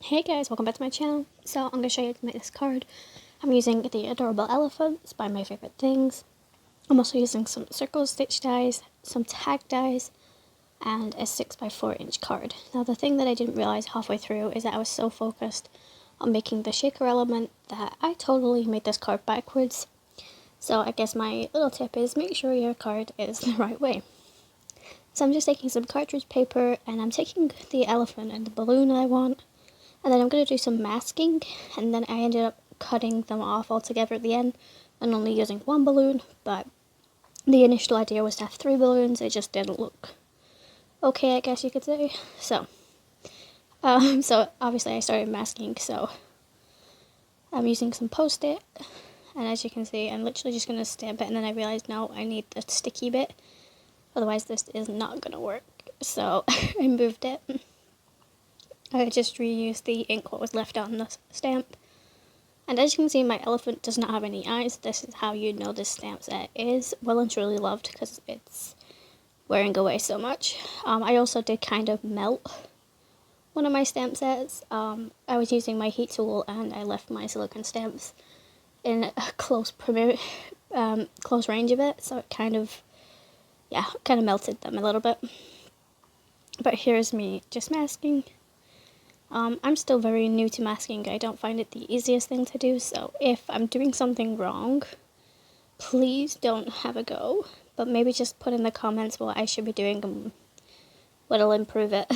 Hey guys, welcome back to my channel. So I'm going to show you how to make this card. I'm using the Adorable Elephants by My Favorite Things. I'm also using some circle stitch dies, some tag dies, and a 6x4 inch card. Now the thing that I didn't realize halfway through is that I was so focused on making the shaker element that I totally made this card backwards. So I guess my little tip is make sure your card is the right way. So I'm just taking some cartridge paper and I'm taking the elephant and the balloon I want. And then I'm going to do some masking, and then I ended up cutting them off altogether at the end and only using one balloon, but the initial idea was to have 3 balloons. It just didn't look okay, I guess you could say. So obviously I started masking, so I'm using some Post-it, and as you can see, I'm literally just going to stamp it, and then I realized, no, I need the sticky bit, otherwise this is not going to work, so I moved it. I just reused the ink what was left on the stamp. And as you can see, my elephant does not have any eyes. This is how you know this stamp set is well and truly loved, because it's wearing away so much. I also did kind of melt one of my stamp sets. I was using my heat tool and I left my silicone stamps in a close range of it, so it kind of melted them a little bit. But here's me just masking. I'm still very new to masking. I don't find it the easiest thing to do, so if I'm doing something wrong, please don't have a go, but maybe just put in the comments what I should be doing and what'll improve it.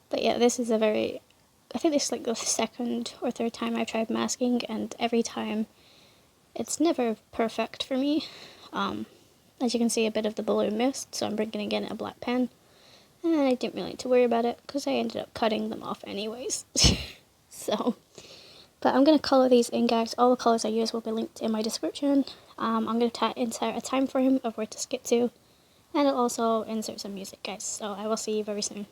But yeah, this is I think this is like the second or third time I've tried masking, and every time it's never perfect for me. As you can see, a bit of the balloon missed, so I'm bringing in a black pen. And I didn't really need to worry about it because I ended up cutting them off anyways. But I'm going to color these in, guys. All the colors I use will be linked in my description. I'm going to insert a time frame of where to skip to, and I'll also insert some music, guys. So I will see you very soon.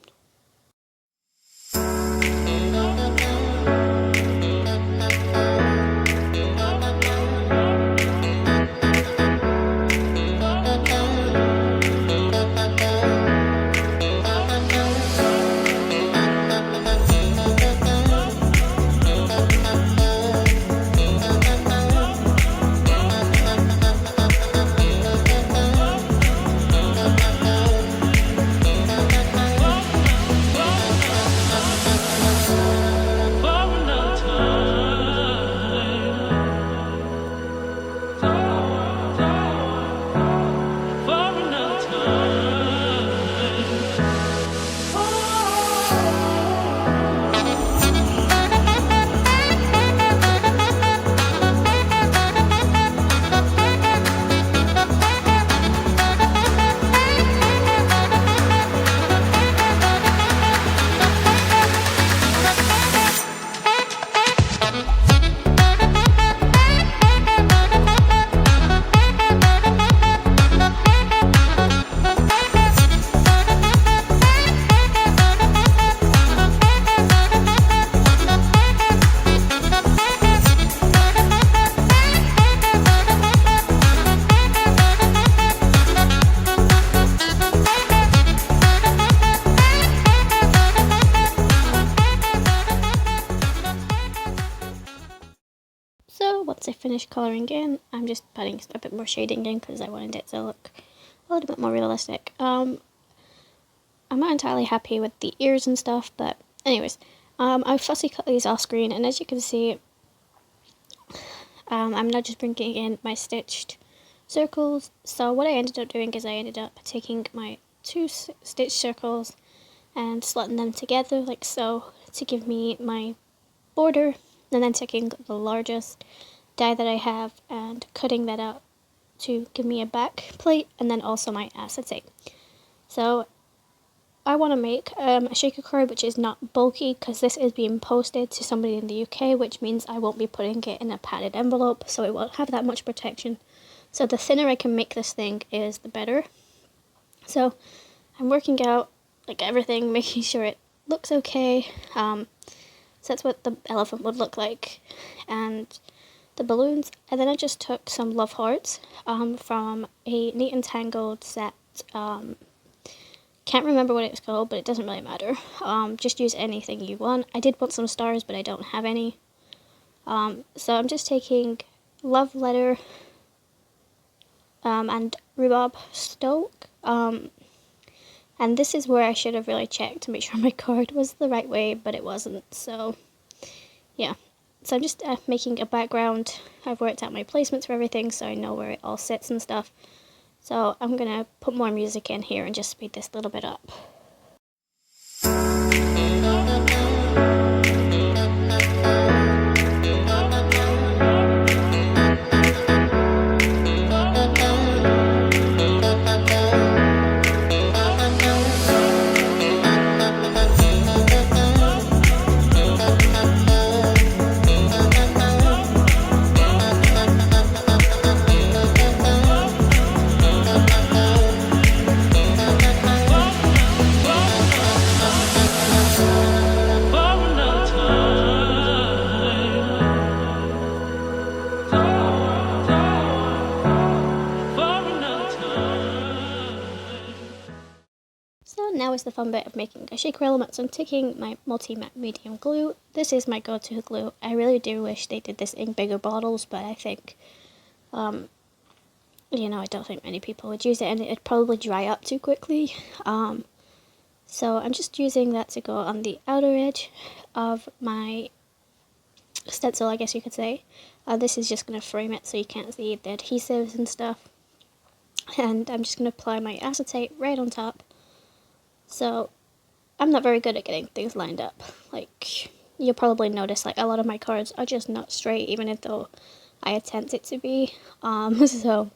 So once I finish colouring in, I'm just putting a bit more shading in because I wanted it to look a little bit more realistic. I'm not entirely happy with the ears and stuff, but anyways, I fussy cut these off screen, and as you can see, I'm now just bringing in my stitched circles. So what I ended up doing is I ended up taking my 2 stitched circles and slotting them together like so to give me my border, and then taking the largest die that I have and cutting that out to give me a back plate, and then also my acetate. So I want to make a shaker card which is not bulky, because this is being posted to somebody in the UK, which means I won't be putting it in a padded envelope, so it won't have that much protection. So the thinner I can make this thing is the better. So I'm working out like everything, making sure it looks okay. So that's what the elephant would look like, and the balloons. And then I just took some love hearts from a Neat and Tangled set can't remember what it's called, but it doesn't really matter. Just use anything you want. I did want some stars, but I don't have any. So I'm just taking Love Letter and Rhubarb Stalk. And this is where I should have really checked to make sure my card was the right way, but it wasn't. So yeah. So I'm just making a background. I've worked out my placements for everything, so I know where it all sits and stuff. So I'm going to put more music in here and just speed this a little bit up. So now is the fun bit of making a shaker element. So I'm taking my multi-matte medium glue. This is my go-to glue. I really do wish they did this in bigger bottles, but I think, you know, I don't think many people would use it, and it'd probably dry up too quickly. So I'm just using that to go on the outer edge of my stencil, I guess you could say. This is just going to frame it so you can't see the adhesives and stuff. And I'm just going to apply my acetate right on top. So I'm not very good at getting things lined up. Like, you'll probably notice, like, a lot of my cards are just not straight, even though I attempt it to be. So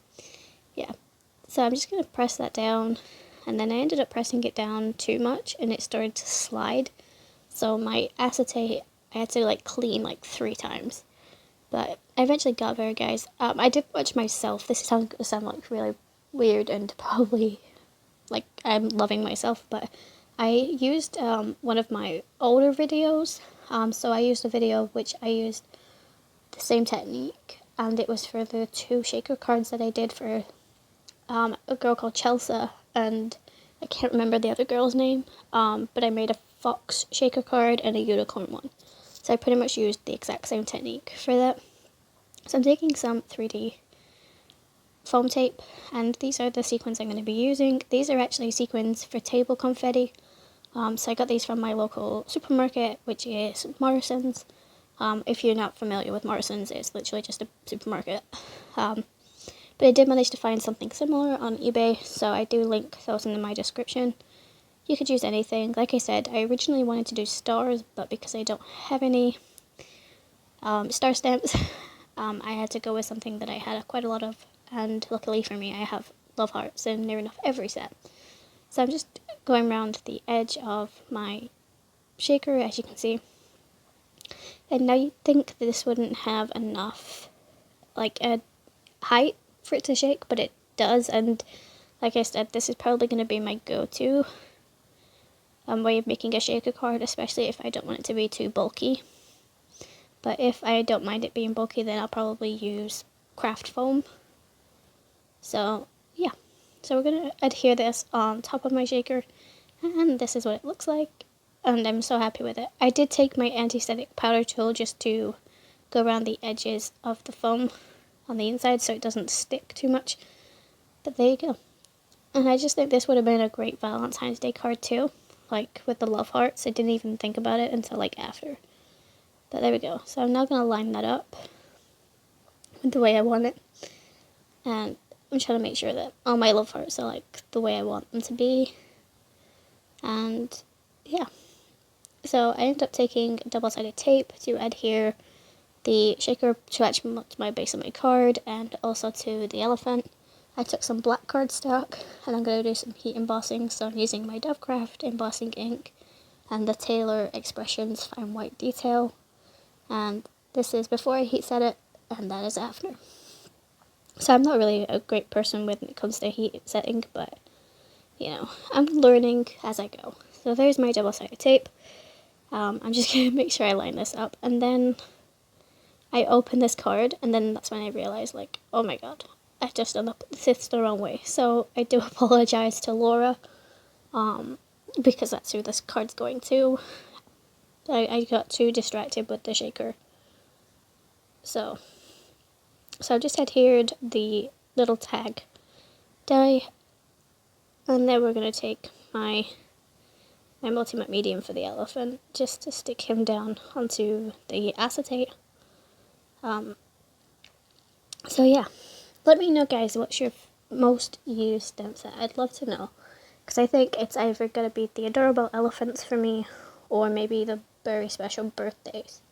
yeah. So I'm just going to press that down, and then I ended up pressing it down too much, and it started to slide. So my acetate, I had to, like, clean, like, 3 times. But I eventually got there, guys. I did watch myself. This is going to sound, like, really weird and probably, like, I'm loving myself, but I used one of my older videos. So I used a video which I used the same technique, and it was for the 2 shaker cards that I did for a girl called Chelsea, and I can't remember the other girl's name, but I made a fox shaker card and a unicorn one. So I pretty much used the exact same technique for that. So I'm taking some 3D foam tape, and these are the sequins I'm going to be using. These are actually sequins for table confetti. So I got these from my local supermarket, which is Morrsions. If you're not familiar with Morrsions, it's literally just a supermarket. But I did manage to find something similar on eBay, so I do link those in my description. You could use anything. Like I said, I originally wanted to do stars, but because I don't have any star stamps, I had to go with something that I had quite a lot of, and luckily for me, I have love hearts in near enough every set. So I'm just going around the edge of my shaker, as you can see. And now you'd think that this wouldn't have enough, like, a height for it to shake, but it does. And like I said, this is probably going to be my go-to way of making a shaker card, especially if I don't want it to be too bulky. But if I don't mind it being bulky, then I'll probably use craft foam. So yeah, so we're going to adhere this on top of my shaker, and this is what it looks like, and I'm so happy with it. I did take my anti-static powder tool just to go around the edges of the foam on the inside so it doesn't stick too much, but there you go. And I just think this would have been a great Valentine's Day card too, like with the love hearts. I didn't even think about it until like after, but there we go. So I'm now going to line that up with the way I want it, and I'm trying to make sure that all my love hearts are like the way I want them to be. And yeah, so I ended up taking double-sided tape to adhere the shaker to actually my base of my card and also to the elephant. I took some black cardstock, and I'm going to do some heat embossing. So I'm using my DOVECRAFT embossing ink and the Taylor Expressions Fine White Detail. And this is before I heat set it, and that is after. So I'm not really a great person when it comes to heat setting, but, you know, I'm learning as I go. So there's my double-sided tape. I'm just going to make sure I line this up, and then I open this card, and then that's when I realized, like, oh my god, I've just done this the wrong way. So I do apologize to Laura, because that's who this card's going to. I got too distracted with the shaker. So I've just adhered the little tag die, and then we're going to take my multi-matte medium for the elephant, just to stick him down onto the acetate. So yeah, let me know guys, what's your most used stamp set? I'd love to know, because I think it's either going to be the adorable elephants for me, or maybe the very special birthdays.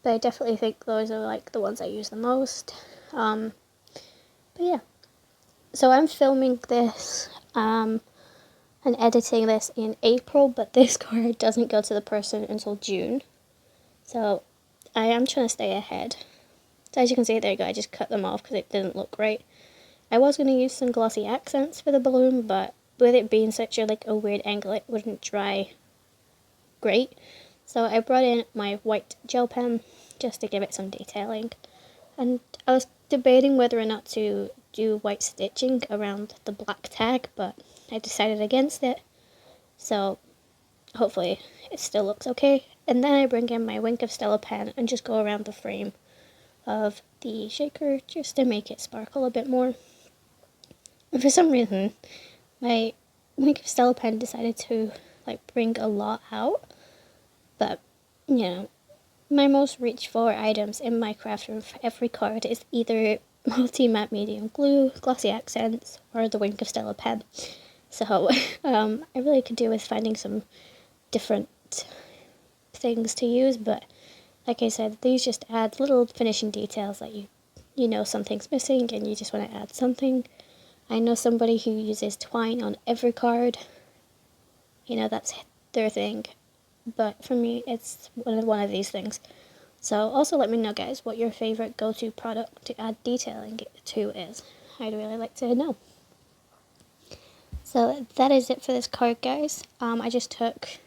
But I definitely think those are like the ones I use the most. But yeah, so I'm filming this and editing this in April, but this card doesn't go to the person until June. So I am trying to stay ahead. So as you can see, there you go, I just cut them off because it didn't look right. I was going to use some glossy accents for the balloon, but with it being such a weird angle, it wouldn't dry great. So I brought in my white gel pen just to give it some detailing. And I was debating whether or not to do white stitching around the black tag, but I decided against it. So hopefully it still looks okay. And then I bring in my Wink of Stella pen and just go around the frame of the shaker just to make it sparkle a bit more. And for some reason, my Wink of Stella pen decided to bring a lot out. But, you know, my most reached for items in my craft room for every card is either multi-matte medium glue, glossy accents, or the Wink of Stella pen. So I really could do with finding some different things to use, but like I said, these just add little finishing details that you know something's missing and you just want to add something. I know somebody who uses twine on every card. You know, that's their thing. But for me, it's one of these things. So also let me know, guys, what your favorite go-to product to add detailing to is. I'd really like to know. So that is it for this card, guys. I just took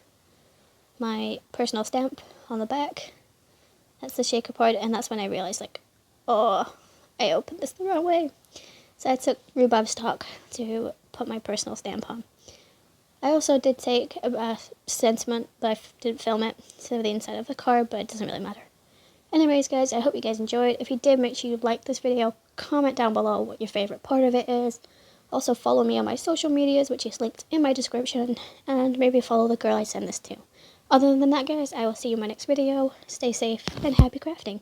my personal stamp on the back. That's the shaker part, and that's when I realized, oh, I opened this the wrong way. So I took rhubarb stock to put my personal stamp on. I also did take a sentiment, but I didn't film it, so the inside of the card, but it doesn't really matter. Anyways, guys, I hope you guys enjoyed. If you did, make sure you like this video, comment down below what your favorite part of it is. Also, follow me on my social medias, which is linked in my description, and maybe follow the girl I send this to. Other than that, guys, I will see you in my next video. Stay safe and happy crafting.